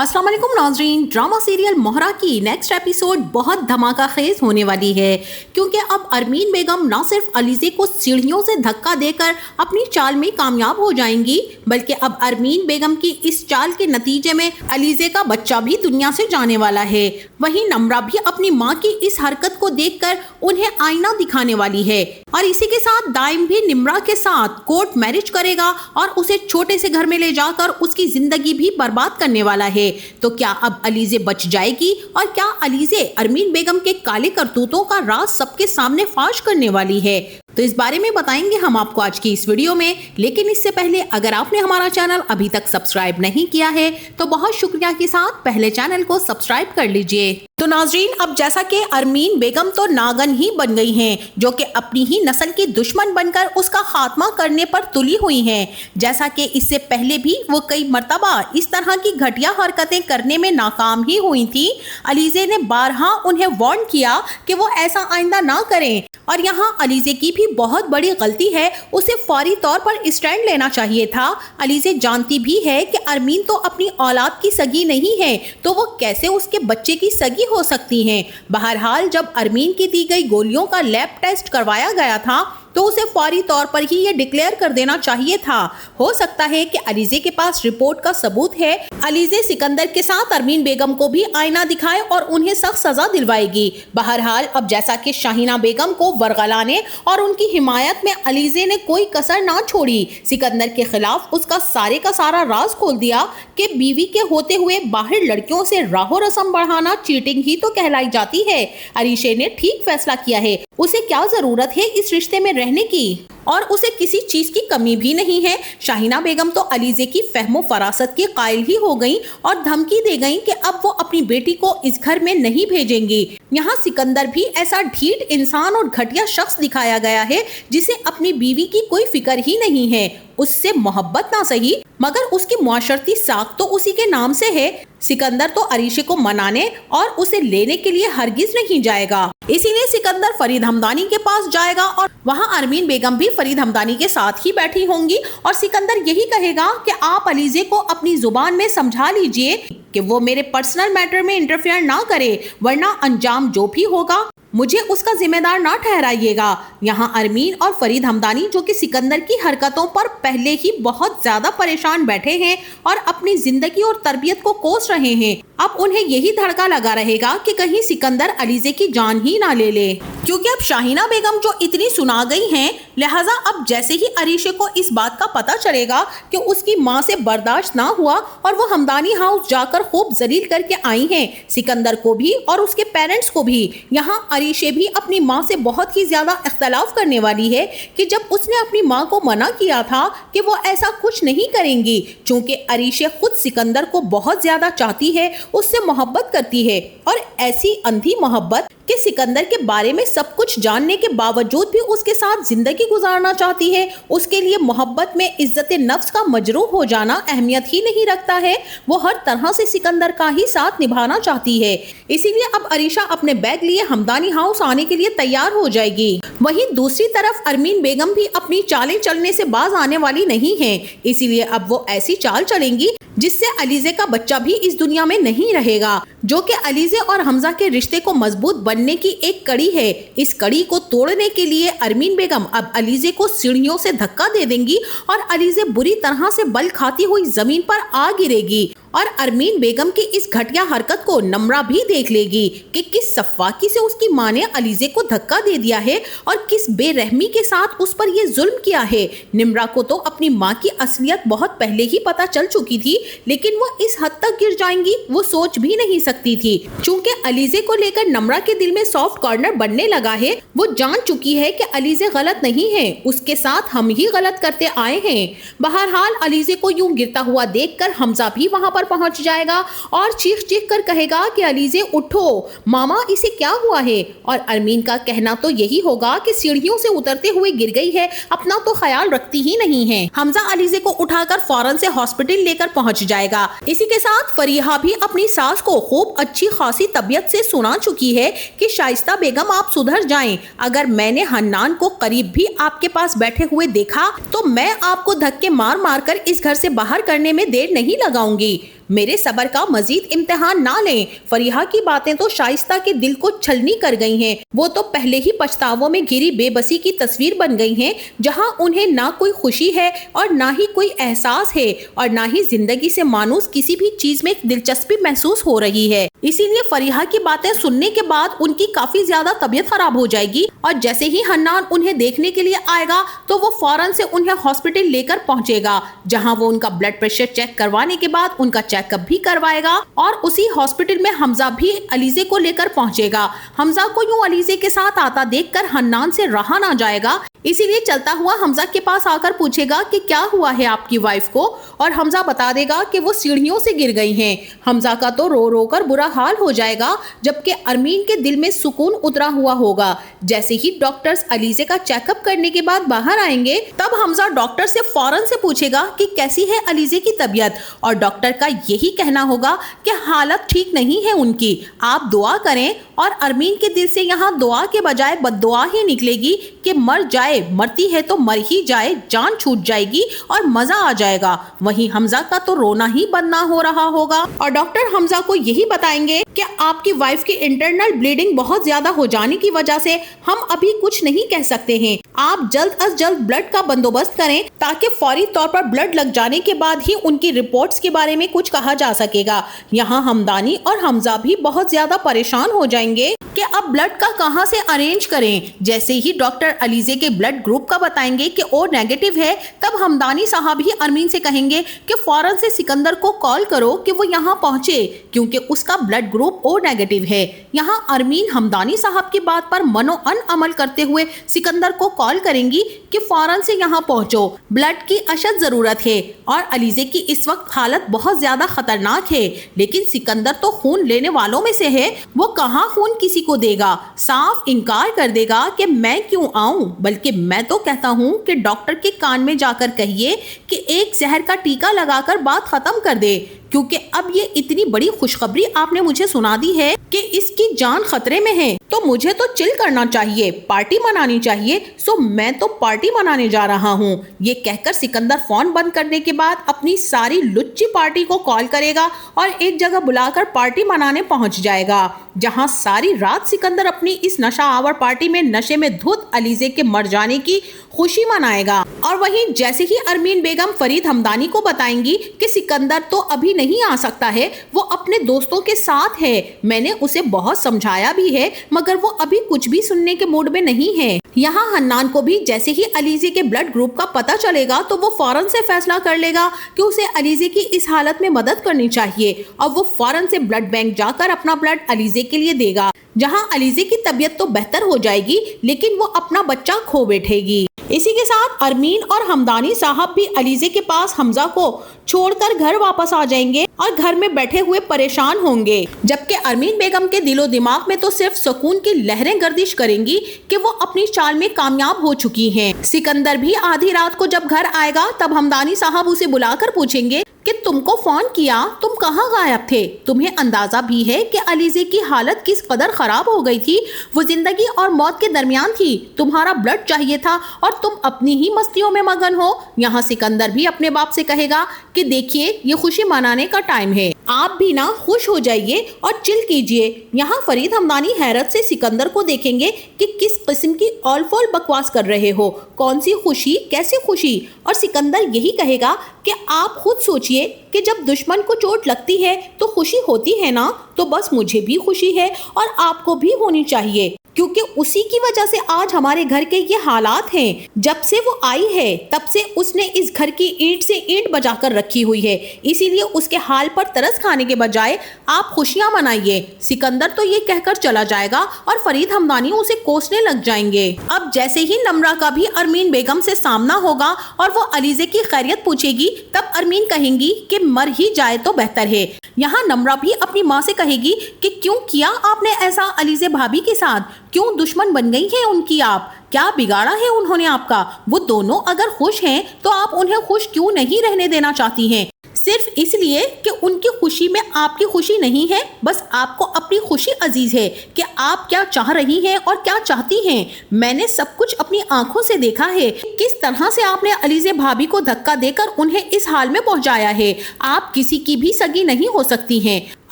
अस्सलाम वालेकुम नाज़रीन। ड्रामा सीरियल मोहरा की नेक्स्ट एपिसोड बहुत धमाका खेज होने वाली है, क्योंकि अब अरमीन बेगम न सिर्फ अलीज़े को सीढ़ियों से धक्का देकर अपनी चाल में कामयाब हो जाएंगी, बल्कि अब अरमीन बेगम की इस चाल के नतीजे में अलीज़े का बच्चा भी दुनिया से जाने वाला है। वहीं नम्रा भी अपनी माँ की इस हरकत को देखकर उन्हें आईना दिखाने वाली है, और इसी के साथ दाइम भी निम्रा के साथ कोर्ट मैरिज करेगा और उसे छोटे से घर में ले जाकर उसकी जिंदगी भी बर्बाद करने वाला है। तो क्या अब अलीज़े बच जाएगी, और क्या अलीज़े अरमीन बेगम के काले करतूतों का राज सबके सामने फाश करने वाली है? तो इस बारे में बताएंगे हम आपको आज की इस वीडियो में। लेकिन इससे पहले अगर आपने हमारा चैनल अभी तक सब्सक्राइब नहीं किया है तो बहुत शुक्रिया के साथ पहले चैनल को सब्सक्राइब कर लीजिए। तो नाज़रीन, अब जैसा कि अरमीन बेगम तो नागन ही बन गई हैं, जो कि अपनी ही नस्ल की दुश्मन बनकर उसका खात्मा करने पर तुली हुई हैं। जैसा कि इससे पहले भी वो कई मर्तबा इस तरह की घटिया हरकतें करने में नाकाम ही हुई थी। अलीज़े ने बारहा उन्हें वार्न किया कि वो ऐसा आइंदा ना करें, और यहाँ अलीज़े की भी बहुत बड़ी गलती है, उसे फौरी तौर पर स्टैंड लेना चाहिए था। अलीज़े जानती भी है कि अरमीन तो अपनी औलाद की सगी नहीं है, तो वो कैसे उसके बच्चे की सगी हो सकती हैं। बहरहाल जब अरमीन की दी गई गोलियों का लैब टेस्ट करवाया गया था तो उसे फौरी तौर पर ही ये डिक्लेयर कर देना चाहिए था। हो सकता है कि अलीज़े के पास रिपोर्ट का सबूत है। अलीज़े सिकंदर के साथ अरमीन बेगम को भी आईना दिखाए और उन्हें सख्त सजा दिलवाएगी। बहरहाल अब जैसा कि शाहीना बेगम को वरगलाने और उनकी हिमायत में अलीज़े ने कोई कसर ना छोड़ी, सिकंदर के खिलाफ उसका सारे का सारा राज खोल दिया कि बीवी के होते हुए बाहर लड़कियों से राहो रस्म बढ़ाना चीटिंग ही तो कहलाई जाती है। अरीशे ने ठीक फैसला किया है। उसे क्या जरूरत है इस रिश्ते में रहने की, और उसे किसी चीज की कमी भी नहीं है। शाहीना बेगम तो अलीज़े की फहमो फरासत की कायल ही हो गईं और धमकी दे गईं कि अब वो अपनी बेटी को इस घर में नहीं भेजेंगी। यहाँ सिकंदर भी ऐसा ढीठ इंसान और घटिया शख्स दिखाया गया है जिसे अपनी बीवी की कोई फिक्र ही नहीं है। उससे मोहब्बत ना सही मगर उसकी मुआशरती साख तो उसी के नाम से है। सिकंदर तो अरीशे को मनाने और उसे लेने के लिए हरगिज नहीं जाएगा। इसीलिए सिकंदर फरीद हमदानी के पास जाएगा और वहाँ अरमीन बेगम भी फरीद हमदानी के साथ ही बैठी होंगी, और सिकंदर यही कहेगा कि आप अलीज़े को अपनी जुबान में समझा लीजिए कि वो मेरे पर्सनल मैटर में इंटरफेयर ना करे, वरना अंजाम जो भी होगा मुझे उसका जिम्मेदार ना ठहराइएगा। यहाँ अरमीन और फरीद हमदानी, जो कि सिकंदर की हरकतों पर पहले ही बहुत ज्यादा परेशान बैठे हैं और अपनी जिंदगी और तरबियत को कोस रहे हैं, अब उन्हें यही धड़का लगा रहेगा कि कहीं सिकंदर अलीज़े की जान ही ना ले ले। क्योंकि अब शाहीना बेगम जो इतनी सुना गई हैं, लिहाजा अब जैसे ही अरीशे को इस बात का पता चलेगा कि उसकी माँ से बर्दाश्त ना हुआ और वो हमदानी हाउस जाकर खूब जलील करके आई हैं, सिकंदर को भी और उसके पेरेंट्स को भी। यहाँ अरीशे भी अपनी माँ से बहुत ही ज्यादा इख्तलाफ करने वाली है कि जब उसने अपनी माँ को मना किया था कि वो ऐसा कुछ नहीं करेंगी, चूंकि अरीशे खुद सिकंदर को बहुत ज्यादा चाहती है, उससे मोहब्बत करती है, और ऐसी अंधी मोहब्बत कि सिकंदर के बारे में सब कुछ जानने के बावजूद भी उसके साथ जिंदगी गुजारना चाहती है। उसके लिए मोहब्बत में इज्जत नफ्स का मजरूह हो जाना अहमियत ही नहीं रखता है। वो हर तरह से सिकंदर का ही साथ निभाना चाहती है। इसीलिए अब अरीशा अपने बैग लिए हमदानी हाउस आने के लिए तैयार हो जाएगी। वहीं दूसरी तरफ अरमीन बेगम भी अपनी चालें चलने से बाज आने वाली नहीं है। इसीलिए अब वो ऐसी चाल चलेंगी जिससे अलीज़े का बच्चा भी इस दुनिया में नहीं रहेगा, जो कि अलीज़े और हमजा के रिश्ते को मजबूत बनने की एक कड़ी है। इस कड़ी को तोड़ने के लिए अरमीन बेगम अब अलीज़े को सीढ़ियों से धक्का दे देंगी और अलीज़े बुरी तरह से बल खाती हुई जमीन पर आ गिरेगी, और अरमीन बेगम की इस घटिया हरकत को नम्रा भी देख लेगी कि किस सफाकी से उसकी माँ ने अलीज़े को धक्का दे दिया है और किस बेरहमी के साथ उस पर ये जुल्म किया है। निम्रा को तो अपनी माँ की असलियत बहुत पहले ही पता चल चुकी थी, लेकिन वो इस हद तक गिर जाएंगी वो सोच भी नहीं सकती थी। चूंकि अलीज़े को लेकर नम्रा के दिल में सॉफ्ट कॉर्नर बनने लगा है, वो जान चुकी है कि अलीज़े गलत नहीं है, उसके साथ हम ही गलत करते आए हैं। बहरहाल अलीज़े को यूं गिरता हुआ देखकर हमजा भी वहाँ पहुंच जाएगा और चीख चीख कर कहेगा कि अलीज़े उठो, मामा इसे क्या हुआ है। और अरमीन का कहना तो यही होगा कि सीढ़ियों से उतरते हुए गिर गई है, अपना तो ख्याल रखती ही नहीं है। हमजा अलीज़े को उठाकर फौरन से हॉस्पिटल लेकर पहुंच जाएगा। इसी के साथ फरीहा भी अपनी सास को खूब अच्छी खासी तबीयत से सुना चुकी है कि शाइस्ता बेगम आप सुधर जाएं, अगर मैंने हन्नान को करीब भी आपके पास बैठे हुए देखा तो मैं आपको धक्के मार मार कर इस घर से बाहर करने में देर नहीं लगाऊंगी। میرے صبر کا مزید امتحان نہ لیں۔ فریحہ کی باتیں تو شائستہ کے دل کو چھلنی کر گئی ہیں۔ وہ تو پہلے ہی پچھتاووں میں گھری بے بسی کی تصویر بن گئی ہیں، جہاں انہیں نہ کوئی خوشی ہے اور نہ ہی کوئی احساس ہے، اور نہ ہی زندگی سے مانوس کسی بھی چیز میں دلچسپی محسوس ہو رہی ہے۔ اسی لیے فریحہ کی باتیں سننے کے بعد ان کی کافی زیادہ طبیعت خراب ہو جائے گی، اور جیسے ہی حنان انہیں دیکھنے کے لیے آئے گا تو وہ فوراً سے انہیں ہاسپٹل لے کر پہنچے گا، جہاں وہ ان کا بلڈ پریشر چیک کروانے کے بعد ان کا چیک اپ بھی کروائے گا، اور اسی ہاسپٹل میں حمزہ بھی علیزے کو لے کر پہنچے گا۔ حمزہ کو یوں علیزے کے ساتھ آتا دیکھ کر حنان سے رہا نہ جائے گا، اسی لیے چلتا ہوا حمزہ کے پاس آ کر پوچھے گا کہ کیا ہوا ہے آپ کی وائف کو، اور حمزہ بتا دے گا کہ وہ سیڑھیوں سے گر گئی ہیں۔ حمزہ کا تو رو رو کر برا حال ہو جائے گا، جبکہ ارمین کے دل میں سکون اترا ہوا ہوگا۔ جیسے ہی ڈاکٹرز علیزے کا چیک اپ کرنے کے بعد باہر آئیں گے، تب حمزہ ڈاکٹر سے فوراً سے پوچھے گا کہ کیسی ہے علیزے کی طبیعت، اور ڈاکٹر کا یہی کہنا ہوگا کہ حالت ٹھیک نہیں ہے ان کی، آپ دعا کریں۔ اور ارمین کے دل سے یہاں دعا کے بجائے بد دعا ہی نکلے گی کہ مر جائے، مرتی ہے تو مر ہی جائے، جان چھوٹ جائے گی اور مزہ آ جائے گا۔ وہیں حمزہ کا تو رونا ہی بند نہ ہو رہا ہوگا، اور ڈاکٹر حمزہ کو یہی بتائیں گے کہ آپ کی وائف کی انٹرنل بلیڈنگ بہت زیادہ ہو جانے کی وجہ سے ہم ابھی کچھ نہیں کہہ سکتے ہیں، آپ جلد از جلد بلڈ کا بندوبست کریں تاکہ فوری طور پر بلڈ لگ جانے کے بعد ہی ان کی رپورٹس کے بارے میں کچھ کہا جا سکے گا۔ یہاں ہمدانی اور حمزہ بھی بہت زیادہ پریشان ہو جائیں گے کہ اب بلڈ کا کہاں سے ارینج کریں۔ جیسے ہی ڈاکٹر علیزے کے بلڈ گروپ کا بتائیں گے کہ او نیگیٹو ہے، تب ہمدانی صاحب ہی ارمین سے کہیں گے کہ فوراً سے سکندر کو کال کرو کہ وہ یہاں پہنچے، کیونکہ اس کا بلڈ گروپ او نیگیٹو ہے۔ یہاں ارمین ہمدانی صاحب کی بات پر منو ان عمل کرتے ہوئے سکندر کو کال کریں گی کہ فوراً سے یہاں پہنچو، بلڈ کی اشد ضرورت ہے، اور علیزے کی اس وقت حالت بہت زیادہ خطرناک ہے۔ لیکن سکندر تو خون لینے والوں میں سے ہے، وہ کہاں خون کسی کو دے گا، صاف انکار کر دے گا کہ میں کیوں آؤں، بلکہ میں تو کہتا ہوں کہ ڈاکٹر کے کان میں جا کر کہیے کہ ایک زہر کا ٹیکا لگا کر بات ختم کر دے، کیونکہ اب یہ اتنی بڑی خوشخبری آپ نے مجھے سنا دی ہے کہ اس کی جان خطرے میں ہے، تو مجھے تو چل کرنا چاہیے، پارٹی منانی چاہیے، سو میں تو پارٹی منانے جا رہا ہوں۔ یہ کہہ کر سکندر فون بند کرنے کے بعد اپنی ساری لچی پارٹی کو کال کرے گا اور ایک جگہ بلا کر پارٹی منانے پہنچ جائے گا، جہاں ساری رات سکندر اپنی اس نشہ آور پارٹی میں نشے میں دھت علیزے کے مر جانے کی خوشی منائے گا۔ اور وہیں جیسے ہی ارمین بیگم فرید ہمدانی کو بتائیں گی کہ سکندر تو ابھی نہیں آ سکتا ہے، وہ اپنے دوستوں کے ساتھ ہے، میں نے اسے بہت سمجھایا بھی ہے، مگر وہ ابھی کچھ بھی سننے کے موڈ میں نہیں ہے۔ یہاں حنان کو بھی جیسے ہی علیزے کے بلڈ گروپ کا پتہ چلے گا تو وہ فوراً سے فیصلہ کر لے گا کہ اسے علیزے کی اس حالت میں مدد کرنی چاہیے، اور وہ فوراً سے بلڈ بینک جا کر اپنا بلڈ علیزے کے لیے دے گا، جہاں علیزے کی طبیعت تو بہتر ہو جائے گی لیکن وہ اپنا بچہ کھو بیٹھے گی۔ اسی کے ساتھ ارمین اور ہمدانی صاحب بھی علیزے کے پاس حمزہ کو چھوڑ کر گھر واپس آ جائیں گے اور گھر میں بیٹھے ہوئے پریشان ہوں گے، جبکہ ارمین بیگم کے دل و دماغ میں تو صرف سکون کی لہریں گردش کریں گی کہ وہ اپنی چال میں کامیاب ہو چکی ہیں۔ سکندر بھی آدھی رات کو جب گھر آئے گا تب ہمدانی صاحب اسے بلا کر پوچھیں گے کہ تم کو فون کیا، تم کہاں غائب تھے؟ تمہیں اندازہ بھی ہے کہ علیزے کی حالت کس قدر خراب ہو گئی تھی، وہ زندگی اور موت کے درمیان تھی، تمہارا بلڈ چاہیے تھا اور تم اپنی ہی مستیوں میں مگن ہو۔ یہاں سکندر بھی اپنے باپ سے کہے گا کہ دیکھیے یہ خوشی منانے کا ٹائم ہے، آپ بھی نہ خوش ہو جائیے اور چل کیجیے۔ یہاں فرید ہمدانی حیرت سے سکندر کو دیکھیں گے کہ کس قسم کی اول فول بکواس کر رہے ہو، کون سی خوشی، کیسی خوشی؟ اور سکندر یہی کہے گا کہ آپ خود سوچئے کہ جب دشمن کو چوٹ لگتی ہے تو خوشی ہوتی ہے نا، تو بس مجھے بھی خوشی ہے اور آپ کو بھی ہونی چاہیے، کیونکہ اسی کی وجہ سے آج ہمارے گھر کے یہ حالات ہیں۔ جب سے وہ آئی ہے تب سے اس نے اس گھر کی اینٹ سے اینٹ بجا کر رکھی ہوئی ہے، اسی لیے اس کے حال پر ترس کھانے کے بجائے آپ خوشیاں منائیے۔ سکندر تو یہ کہہ کر چلا جائے گا اور فرید ہمدانی اسے کوسنے لگ جائیں گے۔ اب جیسے ہی نمرہ کا بھی ارمین بیگم سے سامنا ہوگا اور وہ علیزے کی خیریت پوچھے گی، تب ارمین کہیں گی کہ مر ہی جائے تو بہتر ہے۔ یہاں نمرہ بھی اپنی ماں سے کہے گی کہ کیوں کیا آپ نے ایسا علیزے بھابی کے ساتھ، کیوں دشمن بن گئی ہیں ان کی آپ، کیا بگاڑا ہے انہوں نے آپ کا؟ وہ دونوں اگر خوش ہیں تو آپ انہیں خوش کیوں نہیں رہنے دینا چاہتی ہیں؟ सिर्फ इसलिए कि उनकी खुशी में आपकी खुशी नहीं है। बस आपको अपनी खुशी अजीज है कि आप क्या चाह रही हैं और क्या चाहती हैं। मैंने सब कुछ अपनी आंखों से देखा है, किस तरह से आपने अलीज़े भाभी को धक्का देकर उन्हें इस हाल में पहुंचाया है। आप किसी की भी सगी नहीं हो सकती हैं।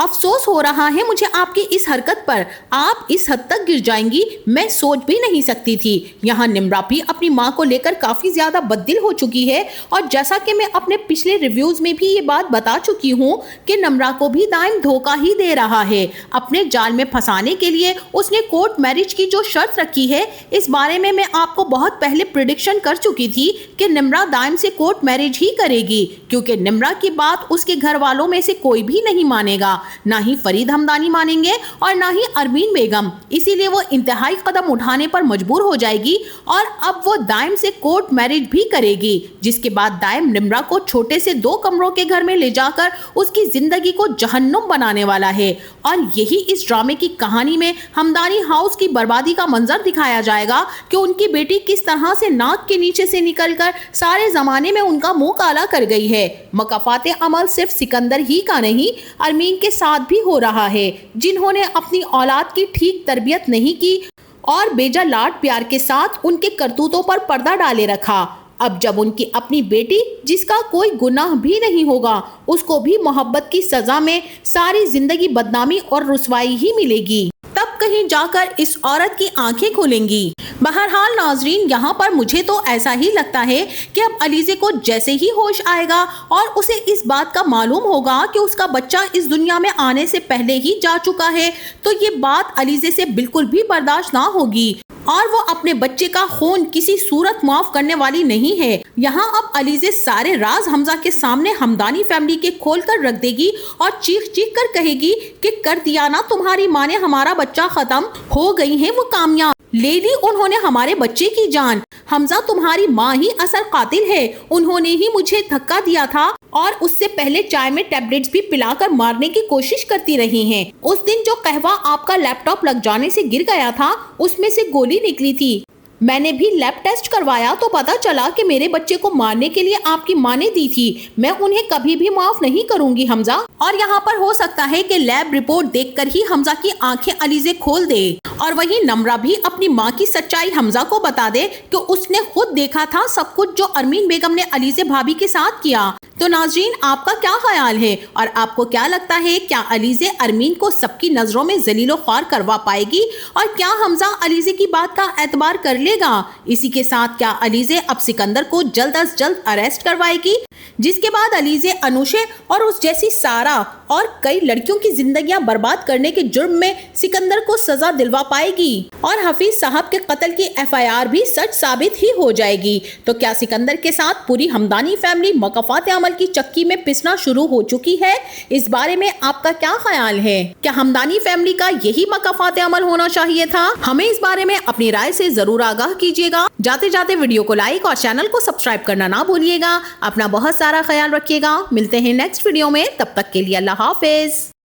अफसोस हो रहा है मुझे आपकी इस हरकत पर। आप इस हद तक गिर जाएंगी मैं सोच भी नहीं सकती थी। यहाँ निम्रा भी अपनी माँ को लेकर काफी ज्यादा बददिल हो चुकी है, और जैसा कि मैं अपने पिछले रिव्यूज में भी ये बात बता चुकी हूँ कि निम्रा को भी दाइम धोखा ही दे रहा है। अपने जाल में फंसाने के लिए उसने कोर्ट मैरिज की जो शर्त रखी है, इस बारे में मैं आपको बहुत पहले प्रिडिक्शन कर चुकी थी कि निम्रा दाइम से कोर्ट मैरिज ही करेगी, क्योंकि निम्रा की बात उसके घर वालों में से कोई भी नहीं मानेगा। ना ही फरीद हमदानी मानेंगे और ना ही अरमीन बेगम। इसीलिए वो इंतहाई कदम उठाने पर मजबूर हो जाएगी और अब वो दाइम से कोर्ट मैरिज भी करेगी, जिसके बाद दाइम निम्रा को छोटे से 2 कमरों के घर में ले जाकर उसकी जिंदगी को जहन्नुम बनाने वाला है। और यही इस ड्रामे की कहानी में हमदानी हाउस की बर्बादी का मंजर दिखाया जाएगा कि उनकी बेटी किस तरह से नाक के नीचे से निकलकर सारे जमाने में उनका मुंह काला कर गई है। मकाफाते अमल सिर्फ सिकंदर ही का नहीं, अरमीन के साथ भी हो रहा है, जिन्होंने अपनी औलाद की ठीक तरबियत नहीं की और बेजा लाड प्यार के साथ उनके करतूतों पर पर्दा डाले रखा। अब जब उनकी अपनी बेटी, जिसका कोई गुनाह भी नहीं होगा, उसको भी मोहब्बत की सजा में सारी जिंदगी बदनामी और रुसवाई ही मिलेगी, तब कहीं जाकर इस औरत की आंखें खुलेंगी। बहरहाल नाजरीन, यहाँ पर मुझे तो ऐसा ही लगता है कि अब अलीज़े को जैसे ही होश आएगा और उसे इस बात का मालूम होगा कि उसका बच्चा इस दुनिया में आने से पहले ही जा चुका है, तो ये बात अलीज़े से बिल्कुल भी बर्दाश्त ना होगी और वो अपने बच्चे का खून किसी सूरत माफ करने वाली नहीं है। यहाँ अब अलीज़े सारे राज हमजा के सामने हमदानी फैमिली के खोल कर रख देगी और चीख चीख कर कहेगी कि कर दिया ना तुम्हारी माँ ने हमारा बच्चा, खत्म हो गई है वो कामयाब, ले ली उन्होंने हमारे बच्चे की जान। हमजा तुम्हारी माँ ही असल कातिल है, उन्होंने ही मुझे धक्का दिया था और उससे पहले चाय में टैबलेट्स भी पिलाकर मारने की कोशिश करती रही हैं। उस दिन जो कहवा आपका लैपटॉप लग जाने से गिर गया था, उसमें से गोली निकली थी। मैंने भी लैब टेस्ट करवाया तो पता चला कि मेरे बच्चे को मारने के लिए आपकी माँ ने दी थी। मैं उन्हें कभी भी माफ नहीं करूंगी हमजा। और यहाँ पर हो सकता है कि लैब रिपोर्ट देखकर ही हमजा की आंखें अलीज़े खोल दे और वहीं नम्रा भी अपनी माँ की सच्चाई हमजा को बता दे कि उसने खुद देखा था सब कुछ जो अरमीन बेगम ने अलीज़े भाभी के साथ किया। तो नाजरीन, आपका क्या ख्याल है और आपको क्या लगता है, क्या अलीज़े अरमीन को सबकी नजरों में जलीलो ख्वार करवा पाएगी और क्या हमजा अलीज़े की बात का एतबार कर लेगा? इसी के साथ क्या अलीज़े अब सिकंदर को जल्द अज जल्द अरेस्ट करवाएगी, जिसके बाद अलीज़े अनुशे और उस जैसी सारा और कई लड़कियों की जिंदगियां बर्बाद करने के जुर्म में सिकंदर को सजा दिलवा पाएगी और हफीज साहब के कत्ल की FIR भी सच साबित ही हो जाएगी? तो क्या सिकंदर के साथ पूरी हमदानी फैमिली मकफात अमल की चक्की में पिसना शुरू हो चुकी है? इस बारे में आपका क्या ख्याल है? क्या हमदानी फैमिली का यही मकफात अमल होना चाहिए था? हमें इस बारे में अपनी राय से जरूर आगाह कीजिएगा। जाते जाते वीडियो को लाइक और चैनल को सब्सक्राइब करना ना भूलिएगा। अपना बहुत सारा ख्याल रखिएगा। मिलते हैं नेक्स्ट वीडियो में, तब तक के लिए अल्लाह हाफिज।